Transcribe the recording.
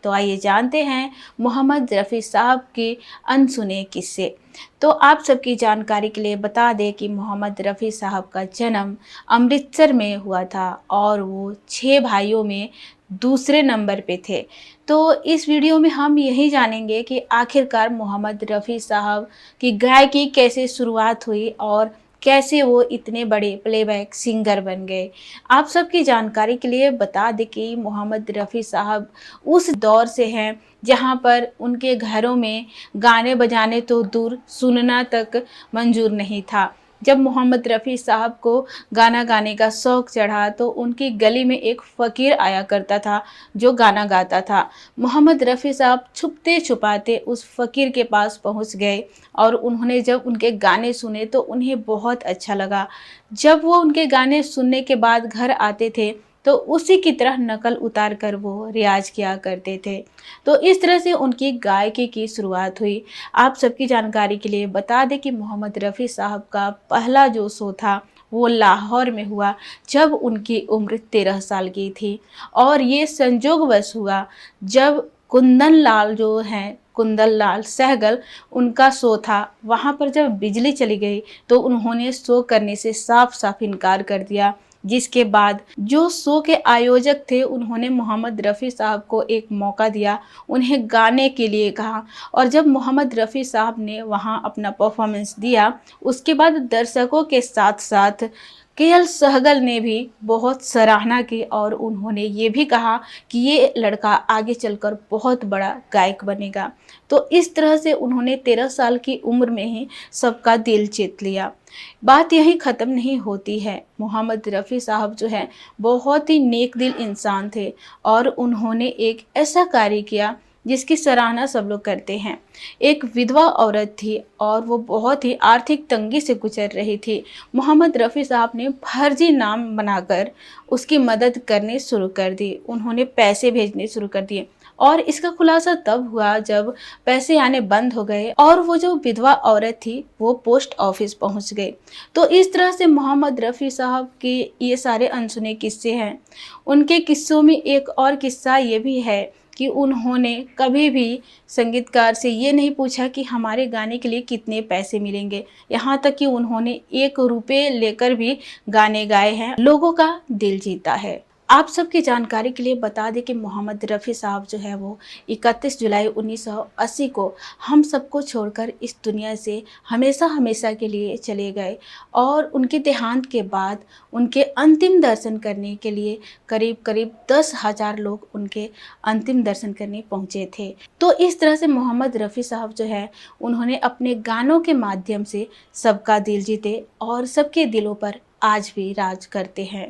तो आइए जानते हैं मोहम्मद रफ़ी साहब के अनसुने किस्से। तो आप सबकी जानकारी के लिए बता दें कि मोहम्मद रफ़ी साहब का जन्म अमृतसर में हुआ था और वो 6 भाइयों में दूसरे नंबर पे थे। तो इस वीडियो में हम यही जानेंगे कि आखिरकार मोहम्मद रफ़ी साहब की गायकी कैसे शुरुआत हुई और कैसे वो इतने बड़े प्लेबैक सिंगर बन गए। आप सबकी जानकारी के लिए बता दें कि मोहम्मद रफ़ी साहब उस दौर से हैं जहाँ पर उनके घरों में गाने बजाने तो दूर सुनना तक मंजूर नहीं था। जब मोहम्मद रफ़ी साहब को गाना गाने का शौक़ चढ़ा तो उनकी गली में एक फ़कीर आया करता था जो गाना गाता था। मोहम्मद रफ़ी साहब छुपते छुपाते उस फ़कीर के पास पहुंच गए और उन्होंने जब उनके गाने सुने तो उन्हें बहुत अच्छा लगा। जब वो उनके गाने सुनने के बाद घर आते थे तो उसी की तरह नकल उतार कर वो रियाज किया करते थे। तो इस तरह से उनकी गायकी की शुरुआत हुई। आप सबकी जानकारी के लिए बता दें कि मोहम्मद रफ़ी साहब का पहला जो शो था वो लाहौर में हुआ जब उनकी उम्र 13 साल की थी और ये संजोगवश हुआ जब कुंदन लाल जो हैं कुंदन लाल सहगल उनका शो था। वहाँ पर जब बिजली चली गई तो उन्होंने शो करने से साफ साफ इनकार कर दिया, जिसके बाद जो शो के आयोजक थे उन्होंने मोहम्मद रफ़ी साहब को एक मौका दिया, उन्हें गाने के लिए कहा और जब मोहम्मद रफ़ी साहब ने वहां अपना परफॉर्मेंस दिया उसके बाद दर्शकों के साथ साथ केएल सहगल ने भी बहुत सराहना की और उन्होंने ये भी कहा कि ये लड़का आगे चलकर बहुत बड़ा गायक बनेगा। तो इस तरह से उन्होंने 13 साल की उम्र में ही सबका दिल जीत लिया। बात यही ख़त्म नहीं होती है। मोहम्मद रफ़ी साहब जो है बहुत ही नेक दिल इंसान थे और उन्होंने एक ऐसा कार्य किया जिसकी सराहना सब लोग करते हैं। एक विधवा औरत थी और वो बहुत ही आर्थिक तंगी से गुजर रही थी। मोहम्मद रफ़ी साहब ने फर्जी नाम बनाकर उसकी मदद करनी शुरू कर दी। उन्होंने पैसे भेजने शुरू कर दिए और इसका खुलासा तब हुआ जब पैसे आने बंद हो गए और वो जो विधवा औरत थी वो पोस्ट ऑफिस पहुंच गई। तो इस तरह से मोहम्मद रफ़ी साहब के ये सारे अनसुने किस्से हैं। उनके किस्सों में एक और किस्सा ये भी है कि उन्होंने कभी भी संगीतकार से ये नहीं पूछा कि हमारे गाने के लिए कितने पैसे मिलेंगे। यहाँ तक कि उन्होंने 1 रुपये लेकर भी गाने गाए हैं, लोगों का दिल जीता है। आप सबकी जानकारी के लिए बता दें कि मोहम्मद रफ़ी साहब जो है वो 31 जुलाई 1980 को हम सबको छोड़कर इस दुनिया से हमेशा हमेशा के लिए चले गए और उनके देहांत के बाद उनके अंतिम दर्शन करने के लिए करीब करीब 10,000 लोग उनके अंतिम दर्शन करने पहुँचे थे। तो इस तरह से मोहम्मद रफ़ी साहब जो है उन्होंने अपने गानों के माध्यम से सबका दिल जीते और सबके दिलों पर आज भी राज करते हैं।